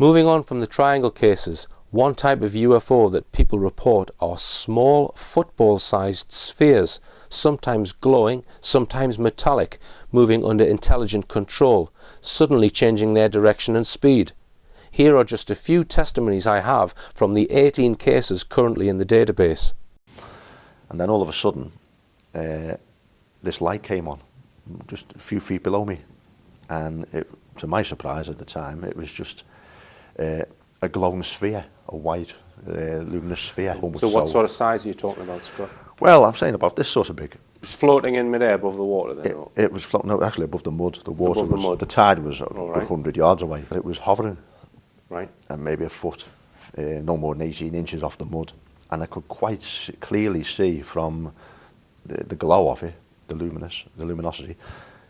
Moving on from the triangle cases, one type of UFO that people report are small football-sized spheres, sometimes glowing, sometimes metallic, moving under intelligent control, suddenly changing their direction and speed. Here are just a few testimonies I have from the 18 cases currently in the database. And then all of a sudden, this light came on, just a few feet below me. And to my surprise at the time, it was just a glowing sphere, a white luminous sphere. So what sort of size are you talking about, Scott? Well, I'm saying about this sort of big. It's floating in midair above the water then? It was floating, no, actually above the mud. The water above the mud. The tide was 100 yards away. But it was hovering. Right. And maybe a foot, no more than 18 inches off the mud. And I could quite clearly see from the glow of it, the luminosity,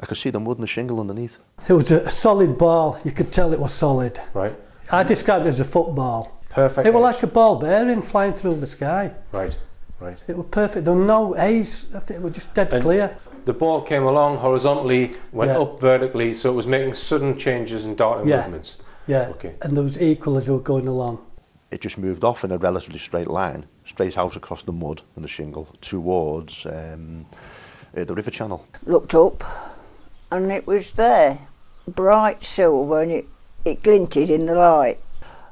I could see the mud and the shingle underneath. It was a solid ball. You could tell it was solid. Right. I described it as a football. Perfect. It was like a ball bearing flying through the sky. Right, right. It was perfect. There were no haze. I think it was just dead clear. The ball came along horizontally, went up vertically, so it was making sudden changes in darting movements. Yeah, okay. And there was equal as we were going along. It just moved off in a relatively straight line, straight out across the mud and the shingle towards the river channel. Looked up and it was there, bright silver, and it glinted in the light.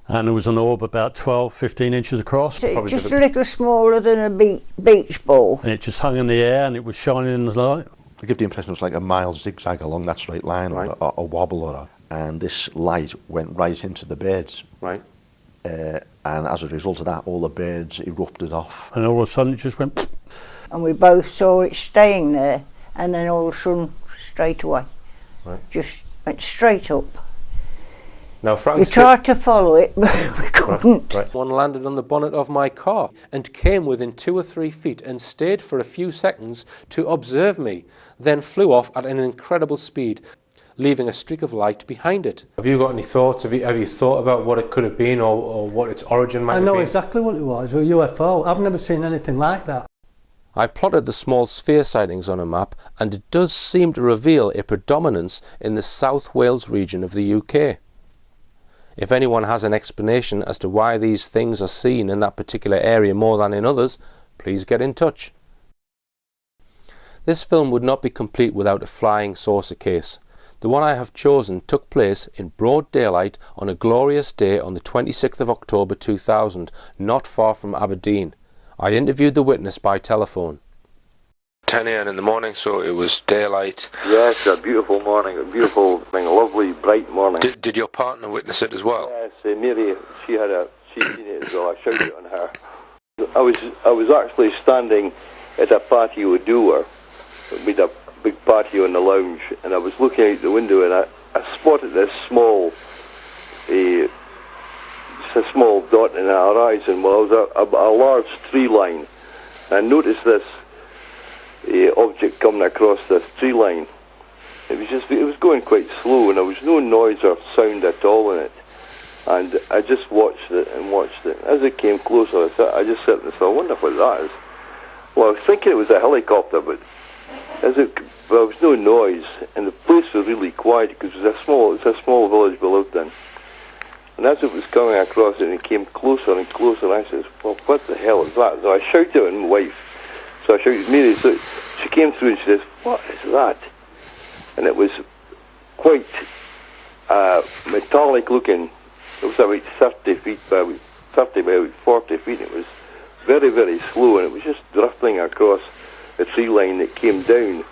And it was an orb about 12, 15 inches across. Just a little smaller than a beach ball. And it just hung in the air and it was shining in the light. I give the impression it was like a mild zigzag along that straight line, or a wobble, and this light went right into the beds. Right. And as a result of that, all the beds erupted off. And all of a sudden it just went... And we both saw it staying there, and then all of a sudden, straight away. Right. Just went straight up. Now, Frank, we tried to follow it, but we couldn't. Right. One landed on the bonnet of my car and came within 2 or 3 feet and stayed for a few seconds to observe me, then flew off at an incredible speed, leaving a streak of light behind it. Have you got any thoughts? Have you thought about what it could have been, or what its origin might have been? I know exactly what it was, a UFO. I've never seen anything like that. I plotted the small sphere sightings on a map, and it does seem to reveal a predominance in the South Wales region of the UK. If anyone has an explanation as to why these things are seen in that particular area more than in others, please get in touch. This film would not be complete without a flying saucer case. The one I have chosen took place in broad daylight on a glorious day on the 26th of October 2000, not far from Aberdeen. I interviewed the witness by telephone. 10 a.m. in the morning, so it was daylight. Yes, a beautiful morning, a lovely, bright morning. Did your partner witness it as well? Yes, Mary, she'd seen it as well. I shouted on her. I was actually standing at a patio door with a big patio in the lounge, and I was looking out the window, and I spotted this small dot in the horizon. Well, it was a large tree line. I noticed this object coming across this tree line. It was going quite slow, and there was no noise or sound at all in it. And I just watched it and watched it. As it came closer, I just sat and thought, I wonder what that is. Well, I was thinking it was a helicopter, but there was no noise, and the place was really quiet because it was a small village we lived in. And as it was coming across it, and it came closer and closer, I said, well, what the hell is that? So I shouted at my wife. So I shouted, Mary, so she came through and she says, what is that? And it was quite metallic looking. It was about 30 feet by 40 feet. It was very, very slow, and it was just drifting across the tree line that came down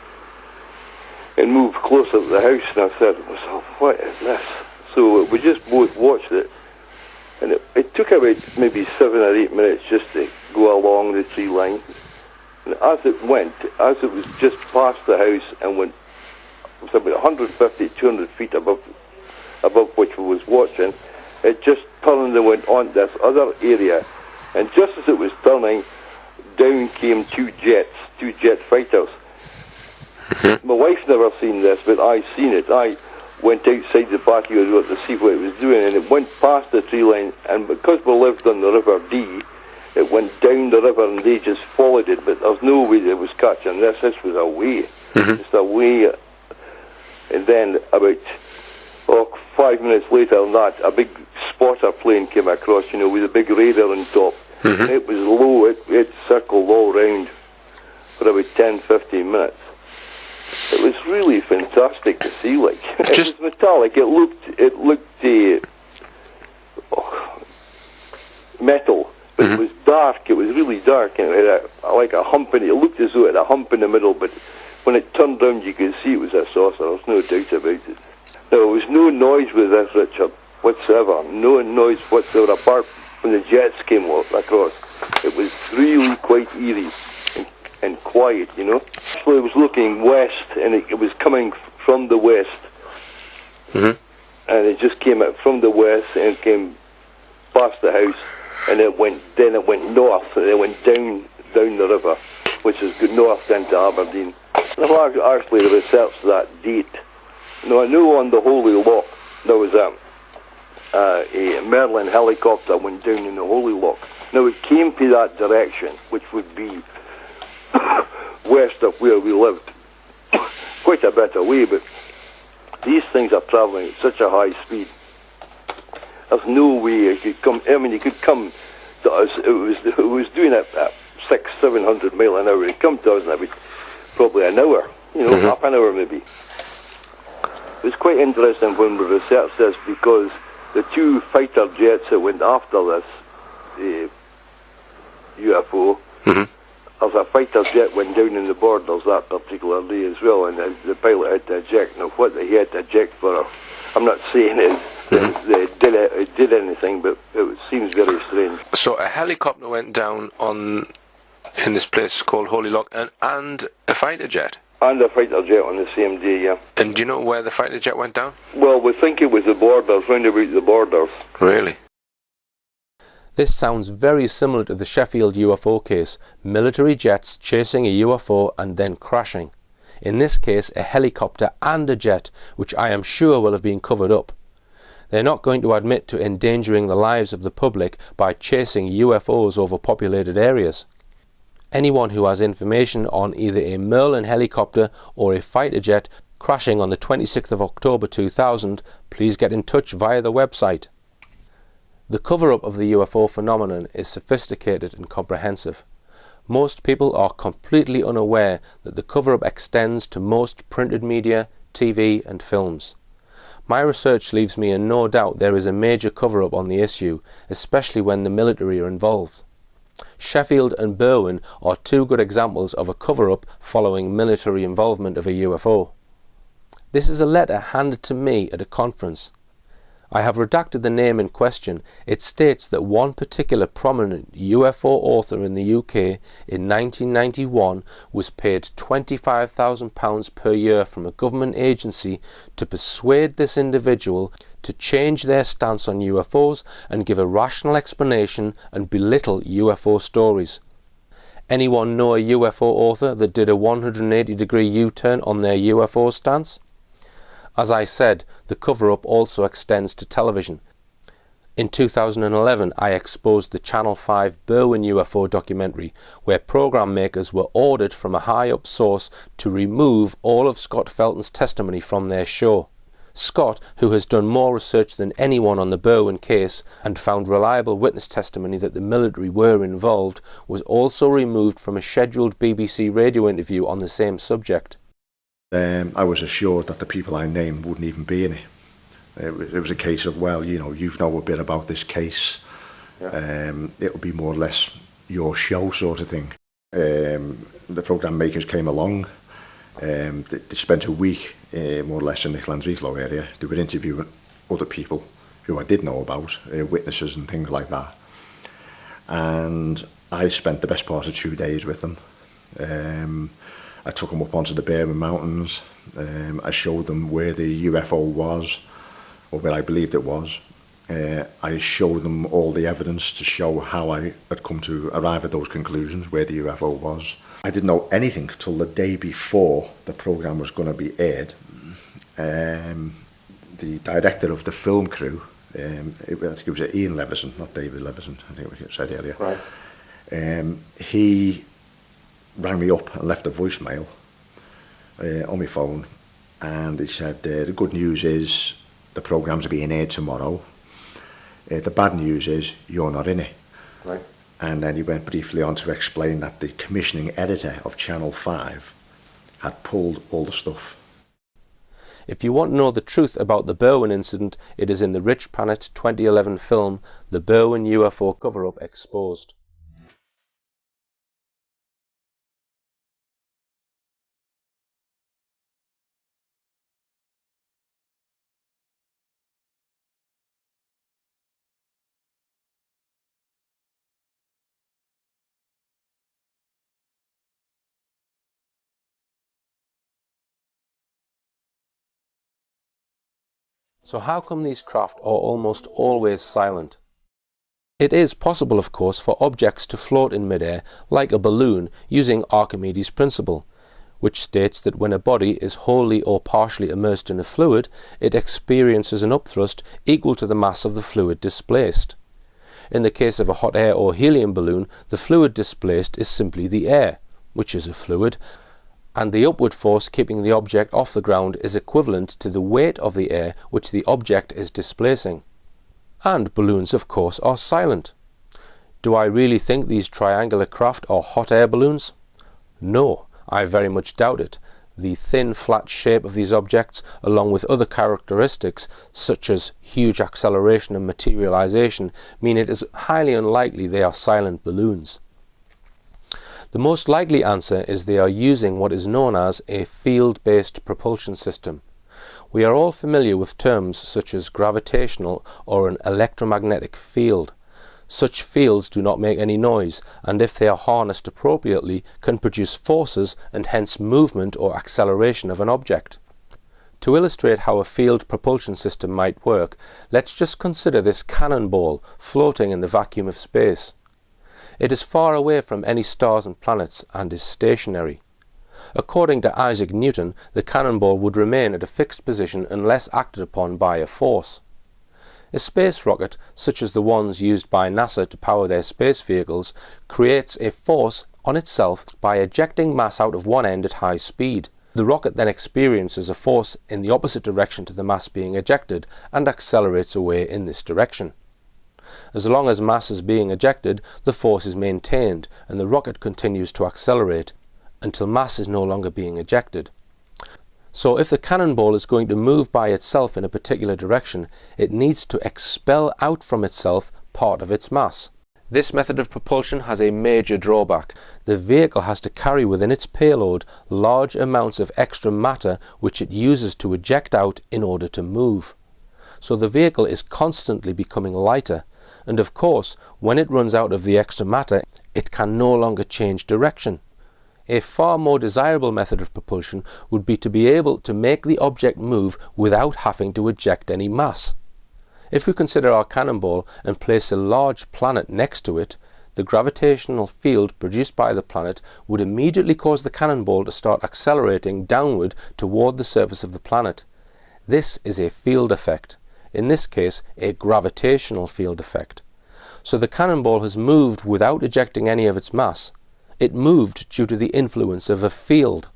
and moved closer to the house. And I said to myself, what is this? So we just both watched it, and it took about maybe 7 or 8 minutes just to go along the tree line. And as it was just past the house and it was about 150, 200 feet above which we was watching, it just turned and went on this other area. And just as it was turning, down came two jet fighters. My wife's never seen this, but I seen it. I went outside the patio to see what it was doing, and it went past the tree line, and because we lived on the River Dee, it went down the river and they just followed it, but there's no way that it was catching this. This was away, just away. And then about 5 minutes later than that, a big spotter plane came across, you know, with a big radar on top. Mhm. And it was low, it circled all round for about 10-15 minutes. It was really fantastic to see, like. It Just- was metallic, it looked metal, but it was dark, it was really dark, and it had like a hump in it. It looked as though it had a hump in the middle, but when it turned round you could see it was a saucer, there's no doubt about it. There was no noise with this, Richard, whatsoever. No noise whatsoever, apart from the jets came across. It was really quite eerie and quiet, you know. Actually, it was looking west, and it was coming from the west. Mhm. And it just came out from the west and came past the house, and it went north, and it went down the river, which is good north into Aberdeen. And I've actually researched that date. Now, I know on the Holy Loch there was a Merlin helicopter went down in the Holy Loch. Now it came to that direction, which would be west of where we lived, quite a bit away, but these things are travelling at such a high speed. There's no way it could come. I mean, it could come to us. It was doing it at 600-700 mile an hour. It come to us in about probably an hour, you know, half an hour maybe. It was quite interesting when we researched this, because the two fighter jets that went after this UFO, there's a fighter jet went down in the borders that particular day as well, and the pilot had to eject. Now, what he had to eject for, I'm not saying it did anything, but it seems very strange. So a helicopter went down in this place called Holy Loch, and a fighter jet. And a fighter jet on the same day, yeah. And do you know where the fighter jet went down? Well, we think it was the borders, round about the borders. Really? This sounds very similar to the Sheffield UFO case, military jets chasing a UFO and then crashing. In this case, a helicopter and a jet, which I am sure will have been covered up. They're not going to admit to endangering the lives of the public by chasing UFOs over populated areas. Anyone who has information on either a Merlin helicopter or a fighter jet crashing on the 26th of October 2000, please get in touch via the website. The cover-up of the UFO phenomenon is sophisticated and comprehensive. Most people are completely unaware that the cover-up extends to most printed media, TV and films. My research leaves me in no doubt there is a major cover-up on the issue, especially when the military are involved. Sheffield and Berwyn are two good examples of a cover-up following military involvement of a UFO. This is a letter handed to me at a conference. I have redacted the name in question. It states that one particular prominent UFO author in the UK in 1991 was paid £25,000 per year from a government agency to persuade this individual to change their stance on UFOs and give a rational explanation and belittle UFO stories. Anyone know a UFO author that did a 180-degree U-turn on their UFO stance? As I said, the cover-up also extends to television. In 2011, I exposed the Channel 5 Berwyn UFO documentary, where programme makers were ordered from a high-up source to remove all of Scott Felton's testimony from their show. Scott, who has done more research than anyone on the Berwyn case and found reliable witness testimony that the military were involved, was also removed from a scheduled BBC radio interview on the same subject. I was assured that the people I named wouldn't even be in it. It was a case of, well, you know a bit about this case. Yeah. It'll be more or less your show sort of thing. The programme makers came along. They spent a week more or less in the Llanrheadlo area. They were interviewing other people who I did know about, witnesses and things like that. And I spent the best part of 2 days with them. I took them up onto the Berwyn Mountains. I showed them where the UFO was, or where I believed it was. I showed them all the evidence to show how I had come to arrive at those conclusions, where the UFO was. I didn't know anything till the day before the programme was going to be aired. The director of the film crew, I think it was Ian Leveson, not David Leveson, I think it was said earlier. Right. He rang me up and left a voicemail on my phone, and he said the good news is the programme's being aired tomorrow. The bad news is you're not in it. Right. And then he went briefly on to explain that the commissioning editor of Channel 5 had pulled all the stuff. If you want to know the truth about the Berwyn incident, it is in the Rich Planet 2011 film, The Berwyn UFO Cover-Up Exposed. So how come these craft are almost always silent? It is possible, of course, for objects to float in midair like a balloon using Archimedes' principle, which states that when a body is wholly or partially immersed in a fluid, it experiences an upthrust equal to the mass of the fluid displaced. In the case of a hot air or helium balloon, the fluid displaced is simply the air, which is a fluid, and the upward force keeping the object off the ground is equivalent to the weight of the air which the object is displacing. And balloons, of course, are silent. Do I really think these triangular craft are hot air balloons? No, I very much doubt it. The thin, flat shape of these objects, along with other characteristics such as huge acceleration and materialization, mean it is highly unlikely they are silent balloons. The most likely answer is they are using what is known as a field-based propulsion system. We are all familiar with terms such as gravitational or an electromagnetic field. Such fields do not make any noise, and if they are harnessed appropriately, can produce forces and hence movement or acceleration of an object. To illustrate how a field propulsion system might work, let's just consider this cannonball floating in the vacuum of space. It is far away from any stars and planets and is stationary. According to Isaac Newton, the cannonball would remain at a fixed position unless acted upon by a force. A space rocket, such as the ones used by NASA to power their space vehicles, creates a force on itself by ejecting mass out of one end at high speed. The rocket then experiences a force in the opposite direction to the mass being ejected and accelerates away in this direction. As long as mass is being ejected, the force is maintained and the rocket continues to accelerate until mass is no longer being ejected. So if the cannonball is going to move by itself in a particular direction, it needs to expel out from itself part of its mass. This method of propulsion has a major drawback. The vehicle has to carry within its payload large amounts of extra matter which it uses to eject out in order to move. So the vehicle is constantly becoming lighter, and of course, when it runs out of the extra matter, it can no longer change direction. A far more desirable method of propulsion would be to be able to make the object move without having to eject any mass. If we consider our cannonball and place a large planet next to it, the gravitational field produced by the planet would immediately cause the cannonball to start accelerating downward toward the surface of the planet. This is a field effect. In this case, a gravitational field effect. So the cannonball has moved without ejecting any of its mass. It moved due to the influence of a field.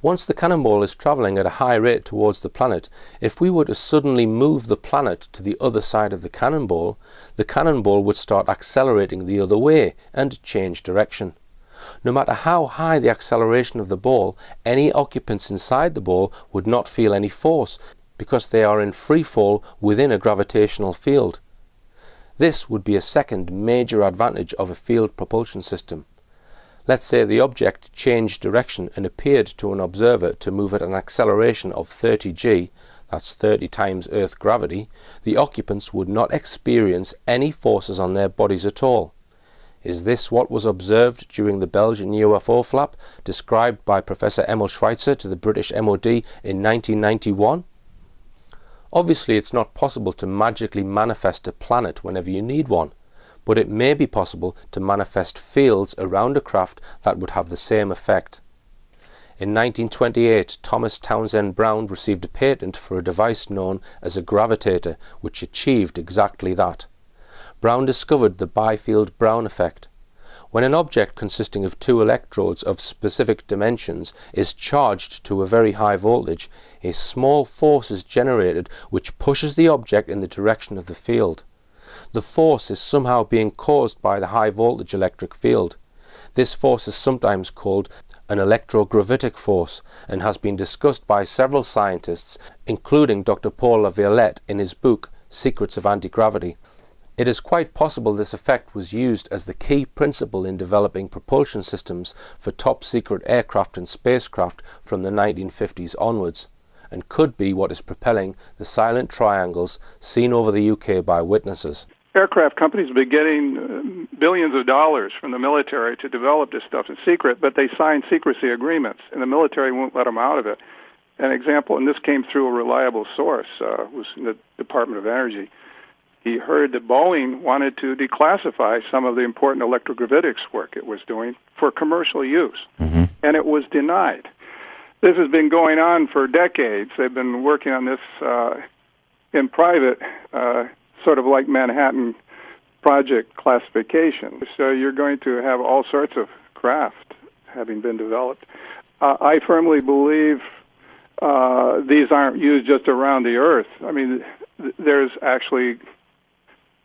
Once the cannonball is travelling at a high rate towards the planet, if we were to suddenly move the planet to the other side of the cannonball would start accelerating the other way and change direction. No matter how high the acceleration of the ball, any occupants inside the ball would not feel any force, because they are in free fall within a gravitational field. This would be a second major advantage of a field propulsion system. Let's say the object changed direction and appeared to an observer to move at an acceleration of 30 g, that's 30 times Earth gravity. The occupants would not experience any forces on their bodies at all. Is this what was observed during the Belgian UFO flap described by Professor Emil Schweitzer to the British MOD in 1991? Obviously, it's not possible to magically manifest a planet whenever you need one, but it may be possible to manifest fields around a craft that would have the same effect. In 1928, Thomas Townsend Brown received a patent for a device known as a gravitator, which achieved exactly that. Brown discovered the Bifield-Brown effect. When an object consisting of two electrodes of specific dimensions is charged to a very high voltage, a small force is generated which pushes the object in the direction of the field. The force is somehow being caused by the high voltage electric field. This force is sometimes called an electrogravitic force and has been discussed by several scientists, including Dr. Paul La Violette in his book Secrets of Anti-Gravity. It is quite possible this effect was used as the key principle in developing propulsion systems for top-secret aircraft and spacecraft from the 1950s onwards, and could be what is propelling the silent triangles seen over the UK by witnesses. Aircraft companies have been getting billions of dollars from the military to develop this stuff in secret, but they sign secrecy agreements, and the military won't let them out of it. An example, and this came through a reliable source, was in the Department of Energy. He heard that Boeing wanted to declassify some of the important electrogravitics work it was doing for commercial use, and it was denied. This has been going on for decades. They've been working on this in private, sort of like Manhattan Project classification. So you're going to have all sorts of craft having been developed. I firmly believe these aren't used just around the Earth. I mean, there's actually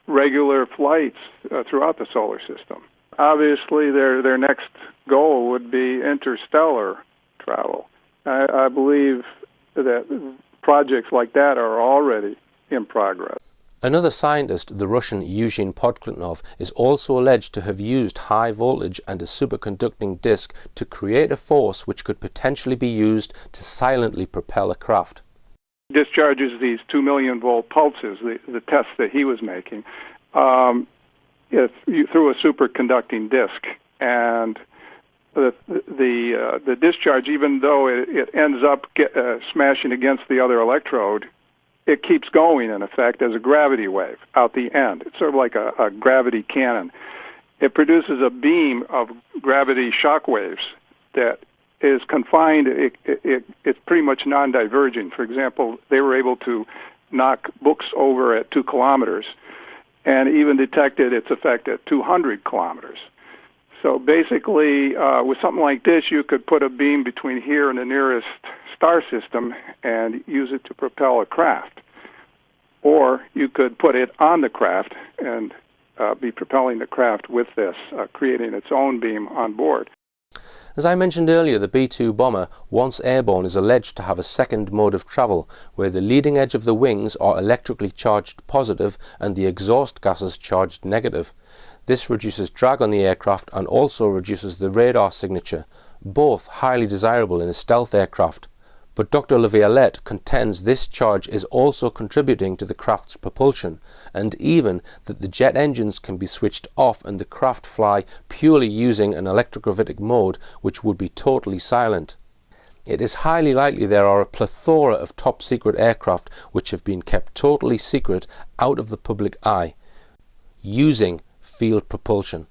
regular flights throughout the solar system. Obviously, their next goal would be interstellar travel. I believe that projects like that are already in progress. Another scientist, the Russian Yuzhin Podkletnov, is also alleged to have used high voltage and a superconducting disk to create a force which could potentially be used to silently propel a craft. Discharges these 2 million volt pulses, the tests that he was making, through a superconducting disk, and the discharge, even though it ends up smashing against the other electrode, it keeps going, in effect, as a gravity wave out the end. It's sort of like a gravity cannon. It produces a beam of gravity shock waves that is confined. It's pretty much non-divergent. For example, they were able to knock books over at 2 kilometers and even detected its effect at 200 kilometers. So basically, with something like this, you could put a beam between here and the nearest star system and use it to propel a craft. Or you could put it on the craft and be propelling the craft with this, creating its own beam on board. As I mentioned earlier, the B-2 bomber, once airborne, is alleged to have a second mode of travel, where the leading edge of the wings are electrically charged positive and the exhaust gases charged negative. This reduces drag on the aircraft and also reduces the radar signature, both highly desirable in a stealth aircraft. But Dr. La Violette contends this charge is also contributing to the craft's propulsion, and even that the jet engines can be switched off and the craft fly purely using an electrogravitic mode which would be totally silent. It is highly likely there are a plethora of top-secret aircraft which have been kept totally secret out of the public eye, using field propulsion.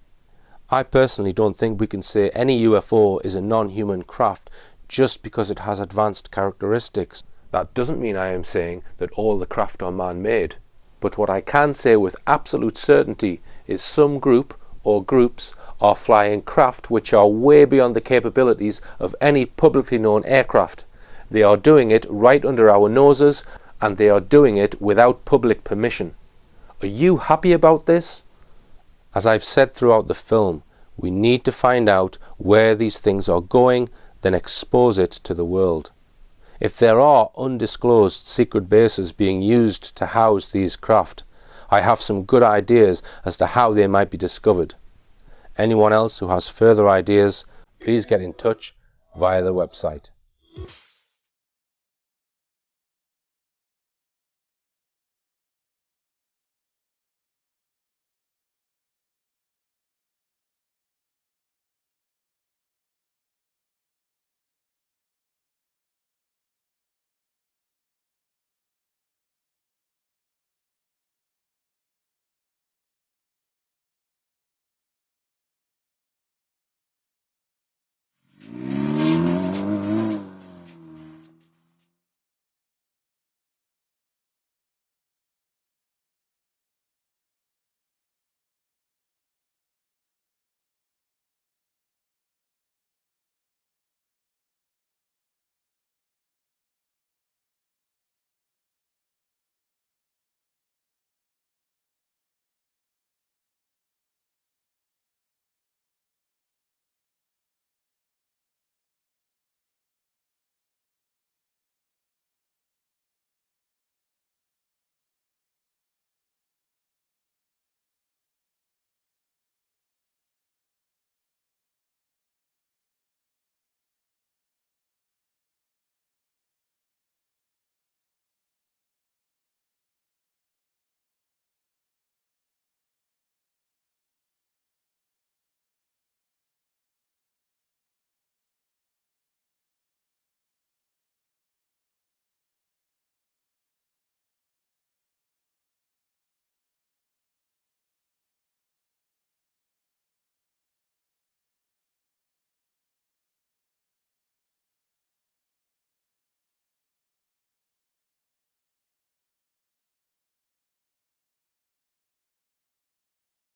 I personally don't think we can say any UFO is a non-human craft just because it has advanced characteristics. That doesn't mean I am saying that all the craft are man-made, but what I can say with absolute certainty is some group or groups are flying craft which are way beyond the capabilities of any publicly known aircraft. They are doing it right under our noses, and they are doing it without public permission. Are you happy about this? As I've said throughout the film, we need to find out where these things are going, then expose it to the world. If there are undisclosed secret bases being used to house these craft, I have some good ideas as to how they might be discovered. Anyone else who has further ideas, please get in touch via the website.